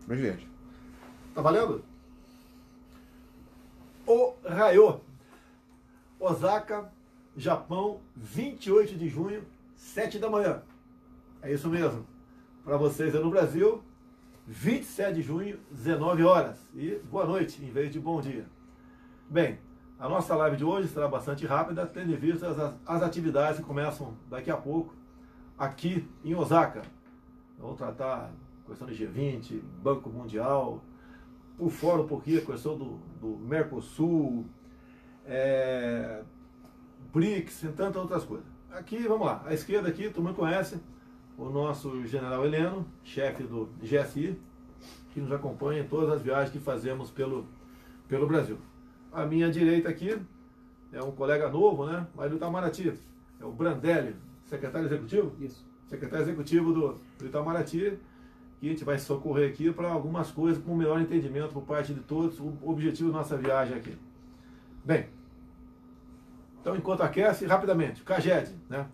Presidente. Tá valendo? Ohayou. Osaka, Japão, 28 de junho, 7 da manhã. É isso mesmo. Para vocês é no Brasil, 27 de junho, 19 horas. E boa noite, em vez de bom dia. Bem, a nossa live de hoje será bastante rápida, tendo em vista as atividades que começam daqui a pouco aqui em Osaka. Vamos tratar questão de G20, Banco Mundial, por fora um pouquinho a questão do Mercosul, BRICS e tantas outras coisas. Aqui, vamos lá, à esquerda aqui, todo mundo conhece o nosso general Heleno, chefe do GSI, que nos acompanha em todas as viagens que fazemos pelo Brasil. À minha direita aqui é um colega novo, né? Mas do Itamaraty, é o Brandelli, secretário executivo? Isso. Secretário executivo do Itamaraty, que a gente vai socorrer aqui para algumas coisas com melhor entendimento por parte de todos, o objetivo da nossa viagem aqui. Bem, então enquanto aquece, rapidamente, o CAGED, né?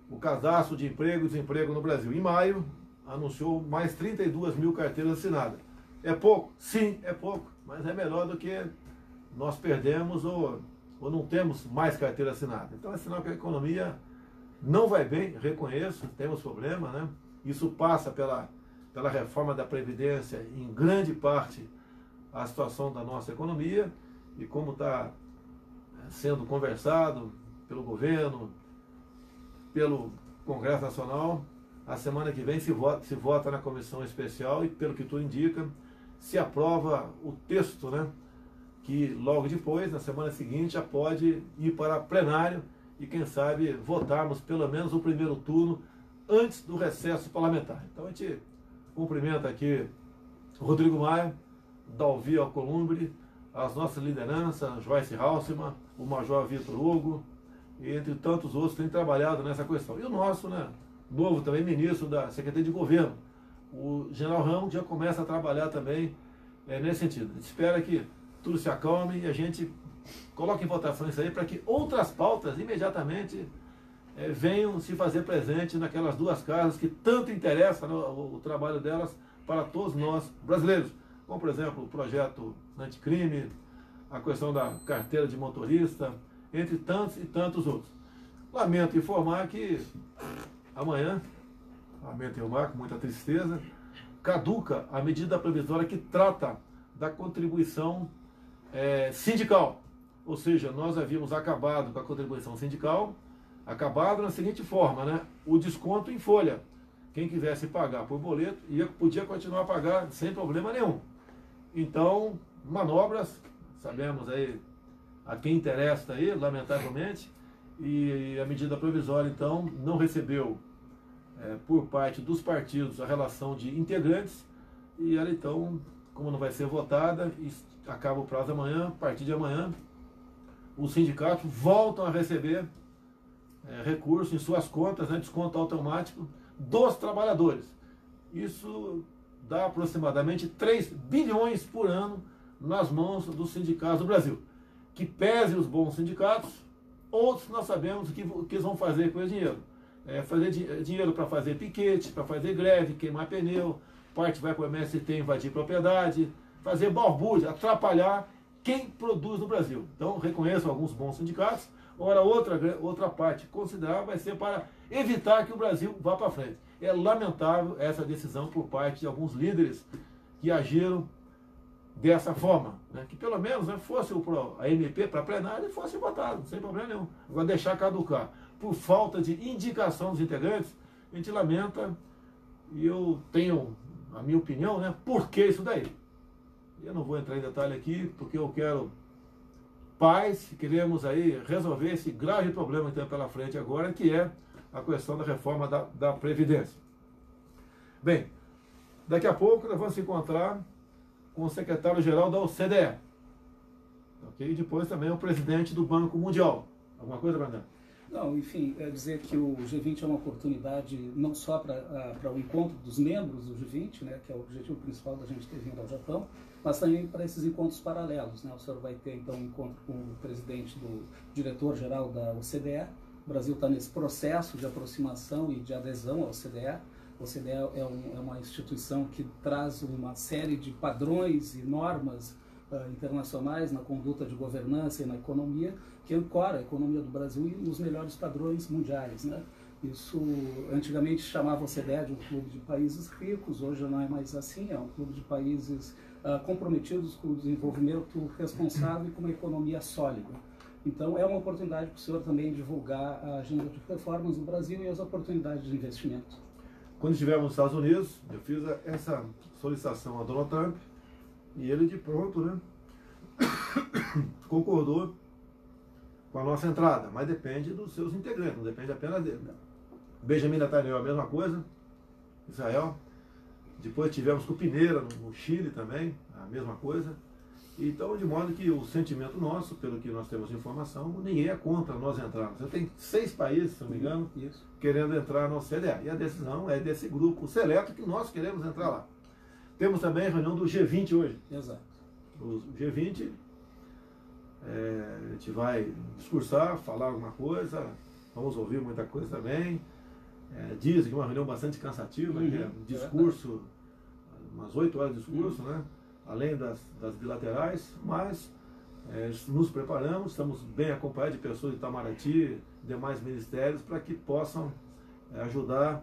O Cadastro de Emprego e Desemprego no Brasil, em maio, anunciou mais 32 mil carteiras assinadas. É pouco? Sim, é pouco, mas é melhor do que nós perdemos ou não temos mais carteira assinada. Então é sinal que a economia não vai bem, reconheço, temos problema, né? Isso passa pela reforma da Previdência, em grande parte, a situação da nossa economia, e como está sendo conversado pelo governo, pelo Congresso Nacional, a semana que vem se vota na comissão especial e, pelo que tudo indica, se aprova o texto, né? Que logo depois, na semana seguinte, já pode ir para plenário e, quem sabe, votarmos pelo menos o primeiro turno antes do recesso parlamentar. Então a gente cumprimenta aqui o Rodrigo Maia, Dalvi Alcolumbre, as nossas lideranças, Joyce Halseman, o Major Vitor Hugo, e entre tantos outros que têm trabalhado nessa questão. E o nosso, né, novo também ministro da Secretaria de Governo, o General Ramos, já começa a trabalhar também nesse sentido. A gente espera que tudo se acalme e a gente coloque em votação isso aí para que outras pautas imediatamente venham se fazer presente naquelas duas casas que tanto interessa, né, o trabalho delas para todos nós brasileiros. Como, por exemplo, o projeto anticrime, a questão da carteira de motorista, entre tantos e tantos outros. Lamento informar que amanhã, lamento informar com muita tristeza, caduca a medida provisória que trata da contribuição sindical. Ou seja, nós havíamos acabado com a contribuição sindical, acabado na seguinte forma, né? O desconto em folha. Quem quisesse pagar por boleto podia continuar a pagar sem problema nenhum. Então, manobras, sabemos aí a quem interessa aí, lamentavelmente, e a medida provisória, então, não recebeu por parte dos partidos a relação de integrantes, e ela, então, como não vai ser votada, acaba o prazo amanhã, a partir de amanhã, os sindicatos voltam a receber recursos em suas contas, né, desconto automático dos trabalhadores. Isso dá aproximadamente 3 bilhões por ano nas mãos dos sindicatos do Brasil. Que pese os bons sindicatos, outros nós sabemos o que eles vão fazer com esse dinheiro. Fazer dinheiro para fazer piquete, para fazer greve, queimar pneu, parte vai para o MST invadir propriedade, fazer balbúrdia, atrapalhar quem produz no Brasil. Então, reconheço alguns bons sindicatos. Ora, outra parte considerável vai ser para evitar que o Brasil vá para frente. É lamentável essa decisão por parte de alguns líderes que agiram dessa forma, né? Que pelo menos, né, fosse a MP para plenário e fosse votado, sem problema nenhum. Agora deixar caducar por falta de indicação dos integrantes, a gente lamenta, e eu tenho a minha opinião, né? Por que isso daí? Eu não vou entrar em detalhe aqui, porque eu quero paz, queremos aí resolver esse grave problema que tem pela frente agora, que é a questão da reforma da Previdência. Bem, daqui a pouco nós vamos se encontrar com o secretário-geral da OCDE. Ok? E depois também o presidente do Banco Mundial. Alguma coisa, Brandão? Não, enfim, é dizer que o G20 é uma oportunidade não só para o encontro dos membros do G20, né, que é o objetivo principal da gente ter vindo ao Japão, mas também para esses encontros paralelos, né? O senhor vai ter então um encontro com o presidente do diretor-geral da OCDE. O Brasil está nesse processo de aproximação e de adesão à OCDE. A OCDE é uma instituição que traz uma série de padrões e normas internacionais na conduta de governança e na economia, que ancora a economia do Brasil nos melhores padrões mundiais, né? Isso antigamente chamava a OCDE de um clube de países ricos, hoje não é mais assim, é um clube de países comprometidos com o desenvolvimento responsável e com uma economia sólida. Então é uma oportunidade para o senhor também divulgar a agenda de reformas no Brasil e as oportunidades de investimento. Quando estivemos nos Estados Unidos, eu fiz essa solicitação a Donald Trump e ele de pronto, né, concordou com a nossa entrada, mas depende dos seus integrantes, não depende apenas dele. Né? Benjamin Netanyahu, a mesma coisa, Israel. Depois tivemos com o Piñera no Chile também, a mesma coisa. Então, de modo que o sentimento nosso, pelo que nós temos de informação, ninguém é contra nós entrarmos. Eu tenho 6 países, se não me engano, querendo entrar na OCDE. E a decisão é desse grupo seleto que nós queremos entrar lá. Temos também a reunião do G20 hoje. Exato. O G20, a gente vai discursar, falar alguma coisa, vamos ouvir muita coisa também. Dizem que é uma reunião bastante cansativa, que é um discurso, umas 8 horas de discurso, né? Além das bilaterais, mas nos preparamos, estamos bem acompanhados de pessoas de Itamaraty, demais ministérios, para que possam ajudar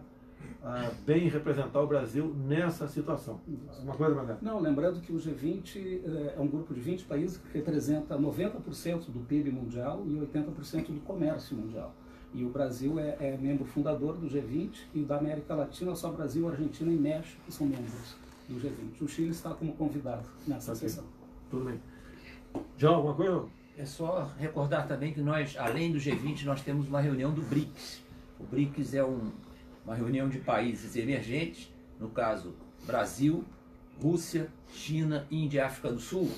a bem representar o Brasil nessa situação. Uma coisa, Mané? Não, lembrando que o G20 é um grupo de 20 países que representa 90% do PIB mundial e 80% do comércio mundial. E o Brasil é membro fundador do G20 e da América Latina, só Brasil, Argentina e México que são membros do G20. O Chile está como convidado nessa sessão. Tudo bem. Já alguma coisa? É só recordar também que nós, além do G20, nós temos uma reunião do BRICS. O BRICS é uma reunião de países emergentes, no caso Brasil, Rússia, China, Índia e África do Sul,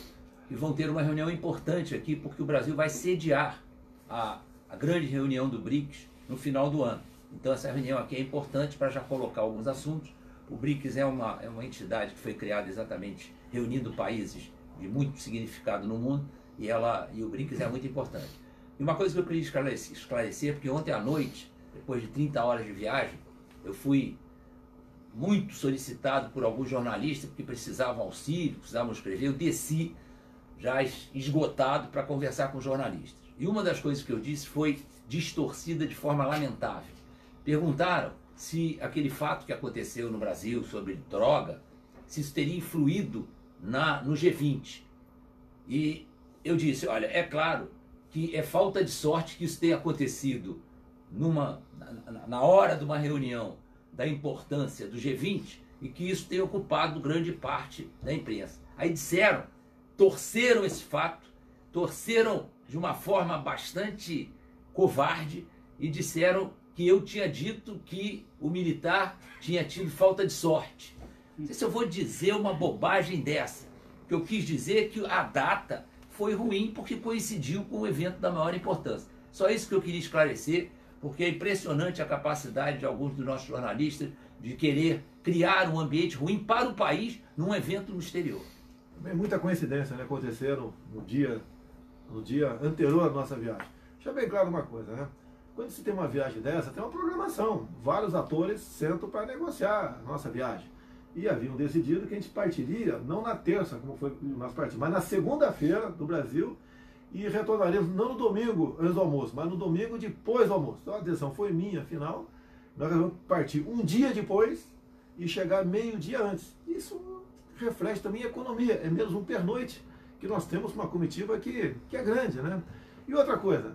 e vão ter uma reunião importante aqui, porque o Brasil vai sediar a grande reunião do BRICS no final do ano. Então essa reunião aqui é importante para já colocar alguns assuntos. O BRICS é uma entidade que foi criada exatamente reunindo países de muito significado no mundo, e o BRICS é muito importante. E uma coisa que eu queria esclarecer, porque ontem à noite, depois de 30 horas de viagem, eu fui muito solicitado por alguns jornalistas, porque precisavam auxílio, precisavam escrever, eu desci já esgotado para conversar com jornalistas. E uma das coisas que eu disse foi distorcida de forma lamentável. Perguntaram se aquele fato que aconteceu no Brasil sobre droga, se isso teria influído no G20. E eu disse, olha, é claro que é falta de sorte que isso tenha acontecido na hora de uma reunião da importância do G20 e que isso tenha ocupado grande parte da imprensa. Aí torceram esse fato, torceram de uma forma bastante covarde e disseram que eu tinha dito que o militar tinha tido falta de sorte. Não sei se eu vou dizer uma bobagem dessa. O que eu quis dizer é que a data foi ruim porque coincidiu com um evento da maior importância. Só isso que eu queria esclarecer, porque é impressionante a capacidade de alguns dos nossos jornalistas de querer criar um ambiente ruim para o país num evento no exterior. Também muita coincidência, né? Aconteceram no dia anterior à nossa viagem. Deixa bem claro uma coisa, né? Quando se tem uma viagem dessa, tem uma programação. Vários atores sentam para negociar a nossa viagem. E haviam decidido que a gente partiria, não na terça, como foi o nosso partido, mas na segunda-feira do Brasil, e retornaríamos não no domingo antes do almoço, mas no domingo depois do almoço. Então a decisão foi minha, afinal, nós vamos partir um dia depois e chegar meio-dia antes. Isso reflete também a economia, é menos um pernoite que nós temos uma comitiva que é grande, né? E outra coisa,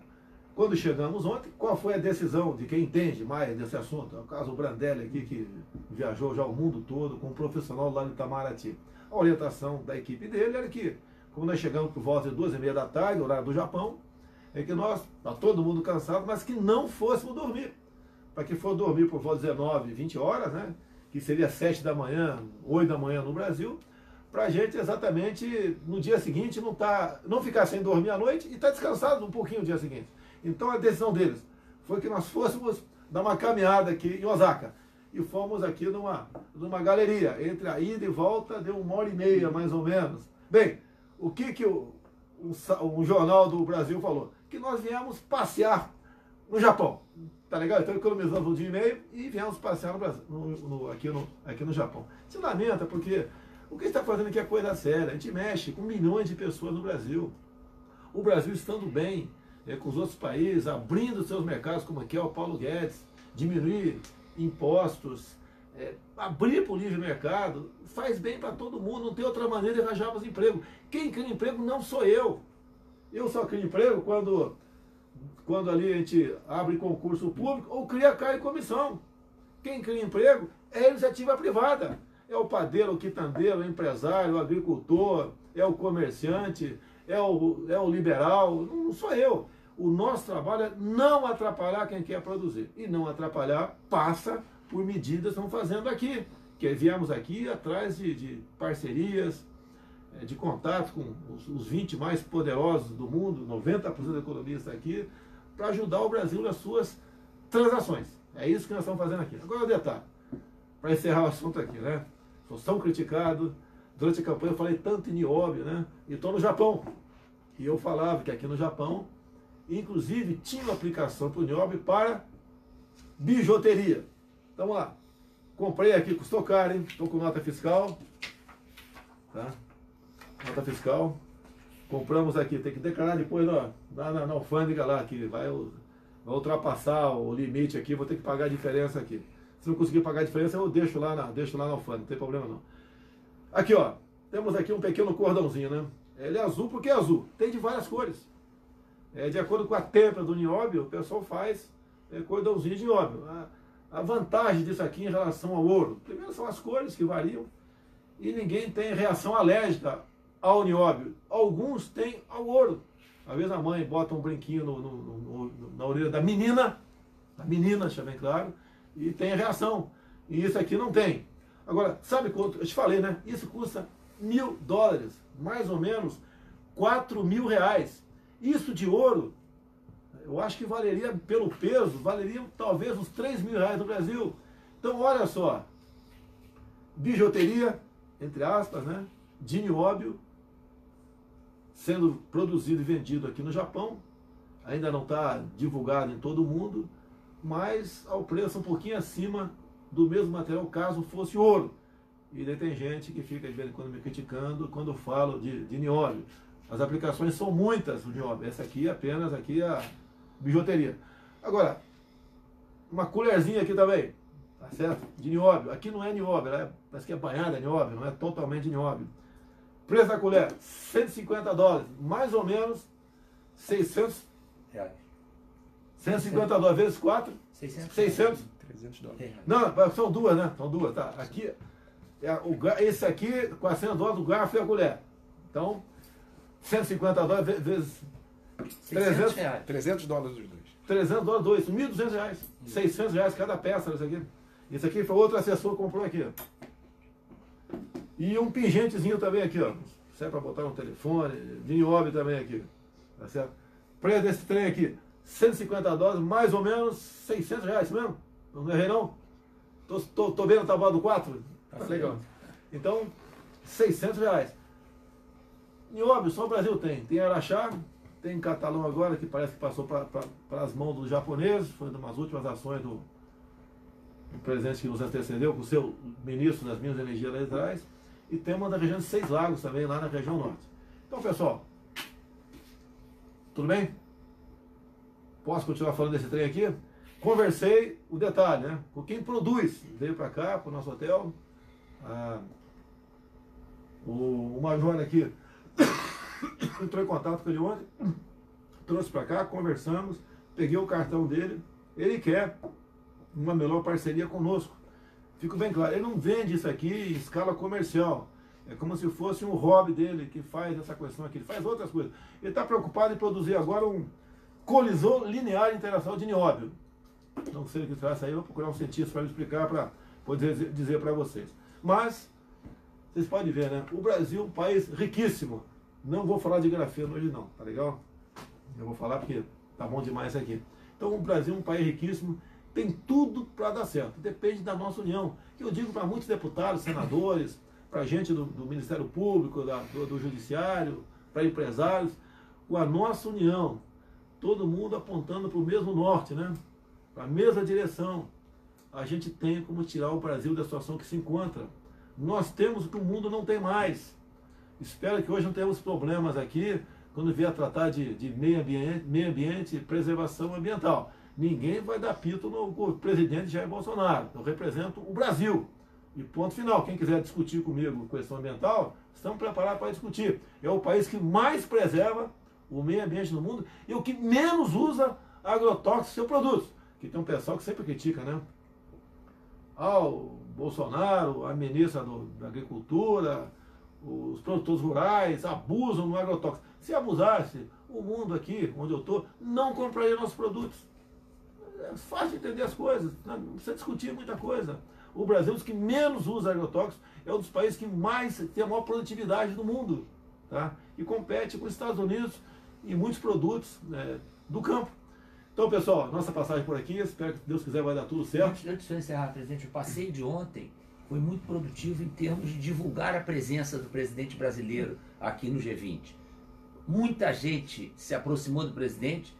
quando chegamos ontem, qual foi a decisão de quem entende mais desse assunto? É o caso Brandelli aqui, que viajou já o mundo todo com um profissional lá de Itamaraty. A orientação da equipe dele era que, como nós chegamos por volta de 2h30 da tarde, horário do Japão, é que nós, tá todo mundo cansado, mas que não fôssemos dormir. Para que for dormir por volta de 19, 20 horas, né? Que seria 7 da manhã, 8 da manhã no Brasil, para a gente exatamente no dia seguinte não ficar sem dormir à noite e estar descansado um pouquinho no dia seguinte. Então a decisão deles foi que nós fôssemos dar uma caminhada aqui em Osaka. E fomos aqui numa galeria. Entre a ida e volta deu 1h30 mais ou menos. Bem, o que um jornal do Brasil falou? Que nós viemos passear no Japão. Tá legal? Então economizamos um dia e meio e viemos passear no Brasil, aqui no Japão. Se lamenta porque o que a gente está fazendo aqui é coisa séria. A gente mexe com milhões de pessoas no Brasil. O Brasil estando bem com os outros países, abrindo seus mercados, como aqui é o Paulo Guedes, diminuir impostos, abrir para o livre mercado, faz bem para todo mundo, não tem outra maneira de arranjarmos emprego. Quem cria emprego não sou eu. Eu só crio emprego quando ali a gente abre concurso público ou cria cargo e comissão. Quem cria emprego é a iniciativa privada. É o padeiro, o quitandeiro, o empresário, o agricultor, é o comerciante, é o liberal, não sou eu. O nosso trabalho é não atrapalhar quem quer produzir. E não atrapalhar passa por medidas que estamos fazendo aqui. Que viemos aqui atrás de parcerias, de contatos com os 20 mais poderosos do mundo, 90% da economia está aqui, para ajudar o Brasil nas suas transações. É isso que nós estamos fazendo aqui. Agora o detalhe, para encerrar o assunto aqui, né? Sou tão criticado, durante a campanha eu falei tanto em nióbio, né? E estou no Japão. E eu falava que aqui no Japão, inclusive, tinha uma aplicação para o nióbio para bijuteria. Então vamos lá. Comprei aqui, custou caro, hein? Estou com nota fiscal. Tá? Nota fiscal. Compramos aqui, tem que declarar depois na alfândega lá, que vai ultrapassar o limite aqui, vou ter que pagar a diferença aqui. Se não conseguir pagar a diferença, eu deixo lá na alfândega, não tem problema não. Aqui, ó, temos aqui um pequeno cordãozinho, né? Ele é azul porque é azul, tem de várias cores. De acordo com a têmpera do nióbio, o pessoal faz cordãozinho de nióbio. A vantagem disso aqui em relação ao ouro, primeiro são as cores que variam, e ninguém tem reação alérgica ao nióbio. Alguns têm ao ouro. Às vezes a mãe bota um brinquinho na orelha da menina, deixa bem claro, e tem reação. E isso aqui não tem. Agora, sabe quanto? Eu te falei, né? Isso custa $1.000, mais ou menos R$4.000. Isso de ouro, eu acho que valeria, pelo peso, valeria talvez uns R$3.000 no Brasil. Então, olha só, bijuteria, entre aspas, né? De nióbio, sendo produzido e vendido aqui no Japão, ainda não está divulgado em todo o mundo, mas ao preço um pouquinho acima do mesmo material, caso fosse ouro. E daí tem gente que fica de vez em quando me criticando quando eu falo de nióbio. As aplicações são muitas do nióbio, essa aqui apenas aqui é a bijuteria. Agora, uma colherzinha aqui também, tá certo? De nióbio. Aqui não é nióbio, parece que é banhada de nióbio, não é totalmente de nióbio. Preço da colher, $150, mais ou menos $600. $150 vezes 4, 600. $300. Não, são duas, né? São duas, tá? Aqui, esse aqui, $400 o garfo e a colher. Então, $150 vezes R$600. $300 os dois. $300, dois, R$1.200. R$600 cada peça desse aqui. Esse aqui foi outro assessor que comprou aqui, ó. E um pingentezinho também aqui, ó. Serve para botar no telefone, de nióbio também aqui. Tá certo? Preço desse trem aqui, $150, mais ou menos R$600 mesmo. Não errei não? Tô vendo a tabela do 4? Tá legal. Então, R$600. Nióbio, só o Brasil tem. Tem Araxá, tem Catalão agora, que parece que passou para as mãos dos japoneses. Foi uma das últimas ações do presidente que nos antecedeu, com o seu ministro das Minas e Energia lá atrás. E tem uma da região de Seis Lagos também, lá na região norte. Então, pessoal, tudo bem? Posso continuar falando desse trem aqui? Conversei, o detalhe, né? Com quem produz. Veio para cá, para o nosso hotel. O Major aqui entrou em contato com ele ontem, trouxe para cá, conversamos, peguei o cartão dele. Ele quer uma melhor parceria conosco. Fico bem claro, ele não vende isso aqui em escala comercial. É como se fosse um hobby dele que faz essa questão aqui. Ele faz outras coisas. Ele está preocupado em produzir agora um colisor linear internacional de nióbio. Não sei o que traz aí, vou procurar um cientista para me explicar, para poder dizer para vocês. Mas, vocês podem ver, né? O Brasil é um país riquíssimo. Não vou falar de grafeno hoje não, tá legal? Eu vou falar porque tá bom demais aqui. Então, o Brasil é um país riquíssimo. Tem tudo para dar certo. Depende da nossa união. Que eu digo para muitos deputados, senadores, para gente do Ministério Público, do Judiciário, para empresários, com a nossa união. Todo mundo apontando para o mesmo norte, né? para a mesma direção, a gente tem como tirar o Brasil da situação que se encontra. Nós temos o que o mundo não tem mais. Espero que hoje não tenhamos problemas aqui quando vier a tratar de meio ambiente e preservação ambiental. Ninguém vai dar pito no presidente Jair Bolsonaro. Eu represento o Brasil. E ponto final. Quem quiser discutir comigo questão ambiental, estamos preparados para discutir. É o país que mais preserva o meio ambiente no mundo e o que menos usa agrotóxicos em seus produtos. Que tem um pessoal que sempre critica, né? O Bolsonaro, a ministra da Agricultura, os produtores rurais abusam no agrotóxico. Se abusasse, o mundo aqui, onde eu estou, não compraria nossos produtos. É fácil entender as coisas, não precisa discutir muita coisa. O Brasil é um dos que menos usa agrotóxicos, é um dos países que mais tem a maior produtividade do mundo, tá? E compete com os Estados Unidos e muitos produtos do campo. Então, pessoal, nossa passagem por aqui, espero que Deus quiser vai dar tudo certo. Antes de eu encerrar, presidente, o passeio de ontem foi muito produtivo em termos de divulgar a presença do presidente brasileiro aqui no G20. Muita gente se aproximou do presidente,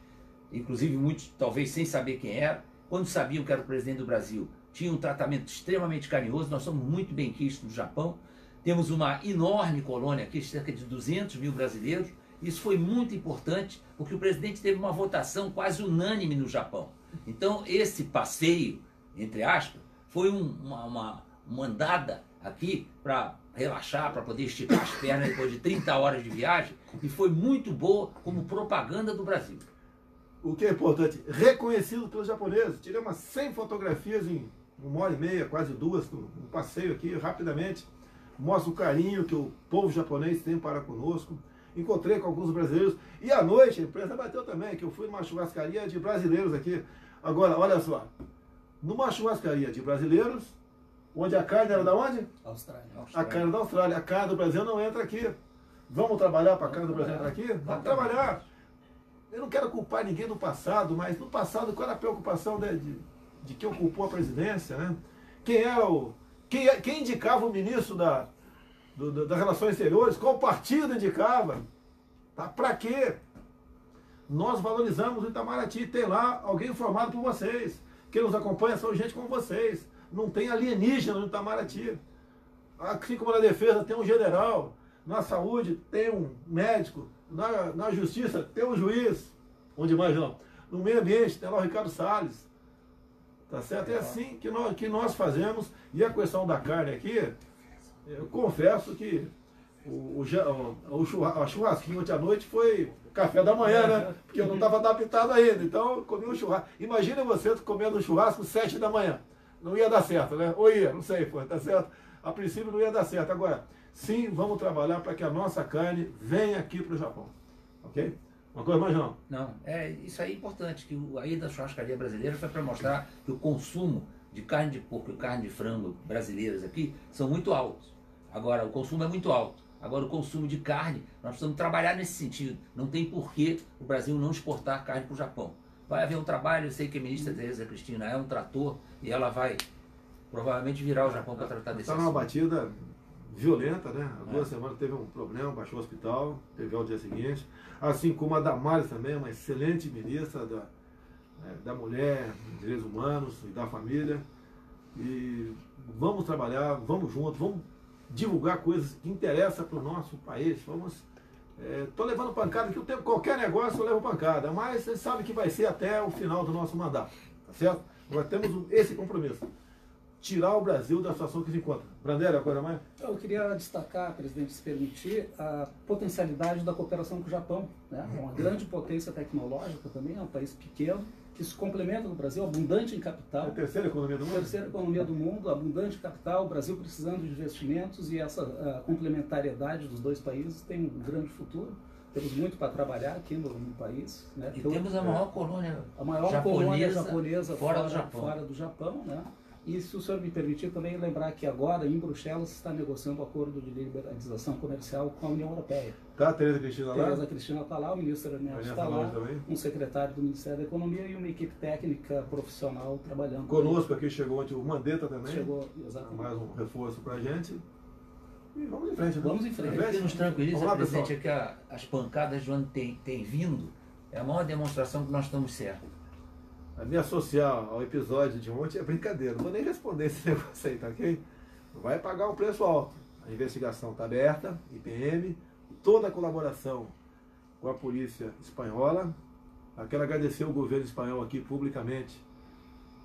inclusive muitos talvez sem saber quem era. Quando sabiam que era o presidente do Brasil, tinha um tratamento extremamente carinhoso. Nós somos muito bem quistos no Japão. Temos uma enorme colônia aqui, cerca de 200 mil brasileiros. Isso foi muito importante, porque o presidente teve uma votação quase unânime no Japão. Então, esse passeio, entre aspas, foi uma andada aqui para relaxar, para poder esticar as pernas depois de 30 horas de viagem, e foi muito boa como propaganda do Brasil. O que é importante, reconhecido pelos japoneses. Tirei umas 100 fotografias em 1h30, quase 2, no passeio aqui, rapidamente. Mostra o carinho que o povo japonês tem para conosco. Encontrei com alguns brasileiros. E à noite, a imprensa bateu também, que eu fui numa churrascaria de brasileiros aqui. Agora, olha só. Numa churrascaria de brasileiros, onde a carne era da onde? Austrália. A carne da Austrália. A carne do Brasil não entra aqui. Vamos trabalhar para a carne do Brasil entrar aqui? Vamos trabalhar. Eu não quero culpar ninguém do passado, mas no passado, qual era a preocupação de quem ocupou a presidência, né? Quem indicava o ministro das Relações Exteriores? Qual partido indicava? Tá? Para quê? Nós valorizamos o Itamaraty. Tem lá alguém formado por vocês. Quem nos acompanha são gente como vocês. Não tem alienígena no Itamaraty. Assim como na defesa tem um general, na saúde tem um médico, na justiça tem um juiz. Onde mais não? No meio ambiente tem lá o Ricardo Salles. Tá certo? É assim que nós fazemos. E a questão da carne aqui, eu confesso que a churrasquinho ontem à noite foi café da manhã, né? Porque eu não estava adaptado ainda. Então eu comi um churrasco. Imagina você comendo um churrasco 7 da manhã. Não ia dar certo, né? Ou ia, não sei, tá certo? A princípio não ia dar certo. Agora, sim, vamos trabalhar para que a nossa carne venha aqui para o Japão. Ok? Uma coisa mais não? Não, isso aí é importante, que a ida da churrascaria brasileira foi para mostrar que o consumo de carne de porco e carne de frango brasileiras aqui são muito altos. Agora, o consumo é muito alto. Agora, o consumo de carne, nós precisamos trabalhar nesse sentido. Não tem porquê o Brasil não exportar carne para o Japão. Vai haver um trabalho, eu sei que a ministra Tereza Cristina é um trator e ela vai provavelmente virar o Japão para tratar desse assunto. Está numa batida violenta, né? Há 2 semanas teve um problema, baixou o hospital, teve ao dia seguinte. Assim como a Damares também, uma excelente ministra da mulher, direitos humanos e da família. E vamos trabalhar, vamos juntos, vamos divulgar coisas que interessam para o nosso país. Estou levando pancada, que eu tenho qualquer negócio eu levo pancada, mas vocês sabem que vai ser até o final do nosso mandato, tá certo? Nós temos esse compromisso. Tirar o Brasil da situação que se encontra. Brandelli, agora mais? Eu queria destacar, presidente, se permitir, a potencialidade da cooperação com o Japão, né? É uma grande potência tecnológica também, é um país pequeno, que se complementa no Brasil, abundante em capital. É a terceira economia do mundo? Terceira economia do mundo, abundante em capital, o Brasil precisando de investimentos, e essa complementariedade dos dois países tem um grande futuro. Temos muito para trabalhar aqui no país. Né? E temos a maior colônia japonesa fora do Japão. Né? E se o senhor me permitir também lembrar que agora em Bruxelas se está negociando um acordo de liberalização comercial com a União Europeia. Tá, a Tereza Cristina lá? Tereza Cristina está lá, o ministro Ernesto está lá, um secretário do Ministério da Economia e uma equipe técnica profissional trabalhando. Conosco aqui chegou ontem o Mandetta também. Chegou, exatamente. Mais um reforço para a gente. E vamos em frente. Né? Vamos em frente. O que nos tranquiliza, presidente, é que as pancadas de onde tem vindo é a maior demonstração que nós estamos certos. me associar ao episódio de ontem é brincadeira. Não vou nem responder esse negócio aí, tá ok? Vai pagar um preço alto. A investigação está aberta, IPM, toda a colaboração com a polícia espanhola. Eu quero agradecer o governo espanhol aqui publicamente,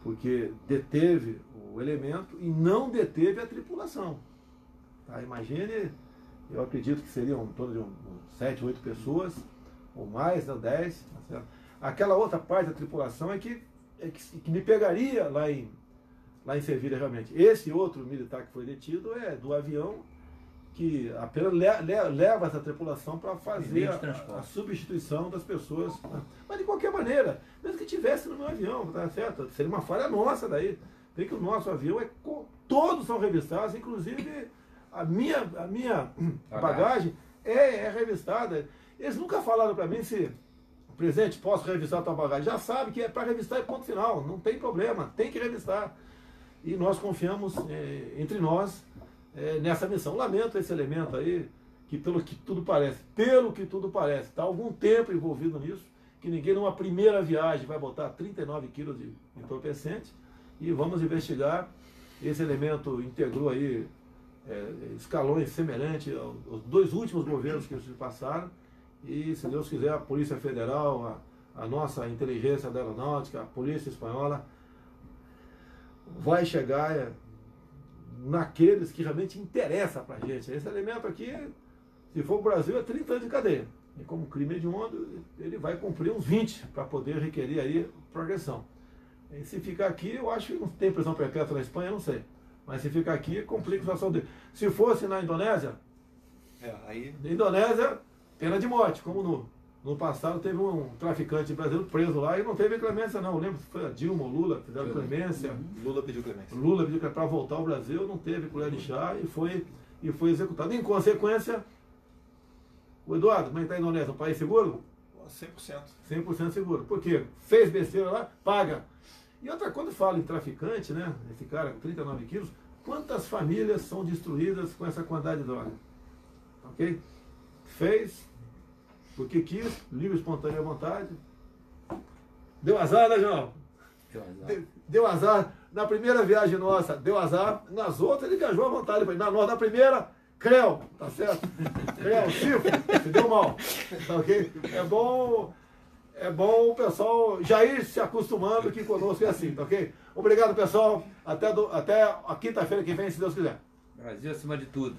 porque deteve o elemento e não deteve a tripulação. Tá? Imagine, eu acredito que seriam em torno de 7, 8 pessoas, ou mais, não 10. Tá certo? Aquela outra parte da tripulação é que me pegaria lá em Sevilha realmente. Esse outro militar que foi detido é do avião que apenas leva essa tripulação para fazer a substituição das pessoas. Mas de qualquer maneira, mesmo que tivesse no meu avião, tá certo? Seria uma falha nossa daí. Vê que o nosso avião todos são revistados, inclusive a minha bagagem é revistada. Eles nunca falaram para mim se, presidente, posso revistar a tua bagagem? Já sabe que é para revistar e ponto final, não tem problema, tem que revistar. E nós confiamos entre nós nessa missão. Lamento esse elemento aí, que pelo que tudo parece, está há algum tempo envolvido nisso, que ninguém numa primeira viagem vai botar 39 quilos de entorpecente, e vamos investigar. Esse elemento integrou aí escalões semelhantes aos 2 últimos governos que se passaram, e se Deus quiser a Polícia Federal, a nossa inteligência da aeronáutica, a Polícia Espanhola, vai chegar naqueles que realmente interessa para a gente. Esse elemento aqui, se for o Brasil, é 30 anos de cadeia. E como crime hediondo, ele vai cumprir uns 20 para poder requerer aí progressão. E se ficar aqui, eu acho que não tem prisão perpétua na Espanha, não sei. Mas se ficar aqui, complica a situação dele. Se fosse na Indonésia, na Indonésia, pena de morte, como no passado teve um traficante brasileiro preso lá e não teve clemência não. Eu lembro que foi a Dilma ou Lula que fizeram clemência. Lula pediu clemência. Lula pediu para voltar ao Brasil, não teve colher de chá e foi executado. Em consequência, o Eduardo, como é que está a Indonésia? Um país seguro? 100%. 100% seguro. Por quê? Fez besteira lá, paga. E outra coisa, fala em traficante, né? Esse cara com 39 quilos, quantas famílias são destruídas com essa quantidade de droga? Ok? Fez porque quis, livre, espontânea vontade. Deu azar, né, João? Deu azar. Na primeira viagem nossa, deu azar. Nas outras, ele viajou à vontade. Na primeira, creu, tá certo? Creu, chifre, se deu mal. Tá ok? É bom o pessoal já ir se acostumando que conosco é assim, tá ok? Obrigado, pessoal. Até a quinta-feira que vem, se Deus quiser. Brasil acima de tudo.